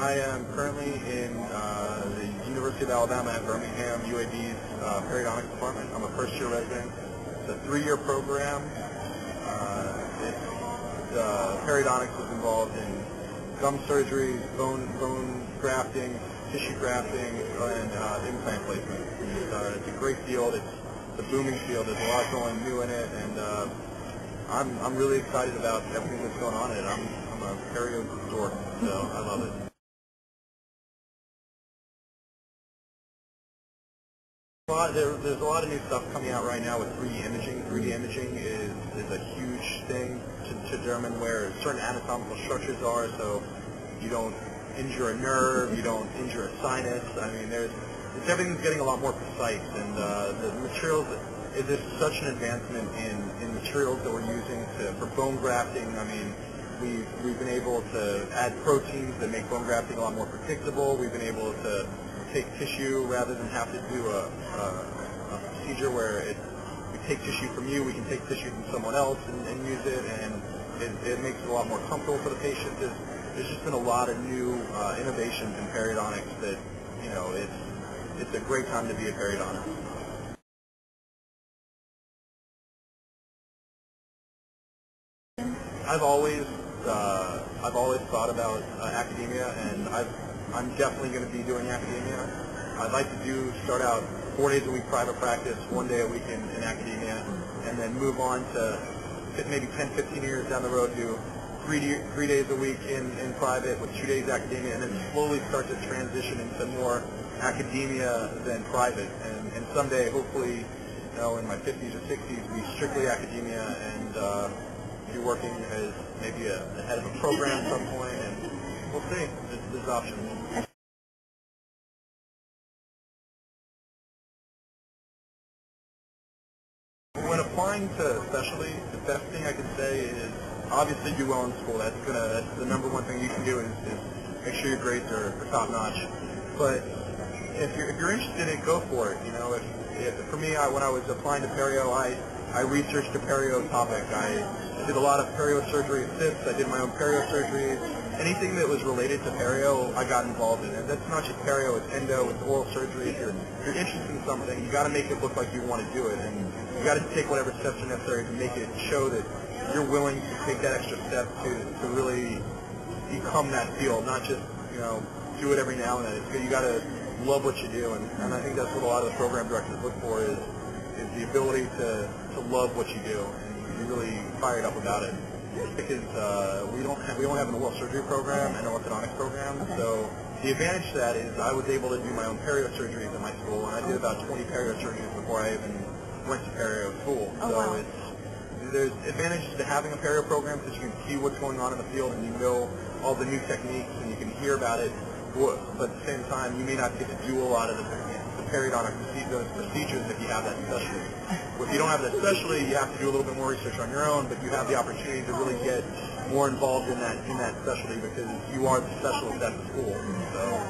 I am currently in the University of Alabama at Birmingham, UAB's periodontics department. I'm a first-year resident. It's a 3-year program. Periodontics is involved in gum surgeries, bone grafting, tissue grafting, and implant placement. It's a great field. It's a booming field. There's a lot going new in it, and I'm really excited about everything that's going on in it. I'm a perio dork, so I love it. There's a lot of new stuff coming out right now with 3D imaging. 3D imaging is a huge thing to determine where certain anatomical structures are, so you don't injure a nerve, you don't injure a sinus. I mean, everything's getting a lot more precise, and the materials. There's such an advancement in materials that we're using for bone grafting. I mean, we've been able to add proteins that make bone grafting a lot more predictable. We've been able to take tissue rather than have to do a procedure where we take tissue from you, we can take tissue from someone else and use it, and it makes it a lot more comfortable for the patient. There's just been a lot of new innovations in periodontics that, it's a great time to be a periodontist. I've always thought about academia, and I'm definitely going to be doing academia. I'd like to start out 4 days a week private practice, 1 day a week in academia, and then move on to maybe 10, 15 years down the road, do 3 days a week in private with 2 days academia, and then slowly start to transition into more academia than private. And someday, hopefully, in my 50s or 60s, be strictly academia and be working as maybe a head of a program at some point, and we'll see. There's options. When applying to specialty, the best thing I can say is obviously do well in school. That's the number one thing you can do is make sure your grades are top notch. But if you're interested in it, go for it. For me, when I was applying to perio, I researched the perio topic. I did a lot of perio surgery assists. I did my own perio surgeries. Anything that was related to perio, I got involved in. And that's not just perio, it's endo, it's oral surgery. If you're interested in something, you got to make it look like you want to do it. And you got to take whatever steps are necessary to make it show that you're willing to take that extra step to really become that field, not just, do it every now and then. You got to love what you do. And I think that's what a lot of the program directors look for is the ability to love what you do and be really fired up about it. Because we don't have an oral surgery program and an orthodontics program, so the advantage to that is I was able to do my own perio surgeries at my school, and I did about 20 perio surgeries before I even went to perio school. There's advantages to having a perio program because you can see what's going on in the field and you know all the new techniques and you can hear about it, but at the same time you may not get to do a lot of the periodontic procedures if you have that specialty. If you don't have that specialty, you have to do a little bit more research on your own, but you have the opportunity to really get more involved in that specialty because you are the specialist at the school. So.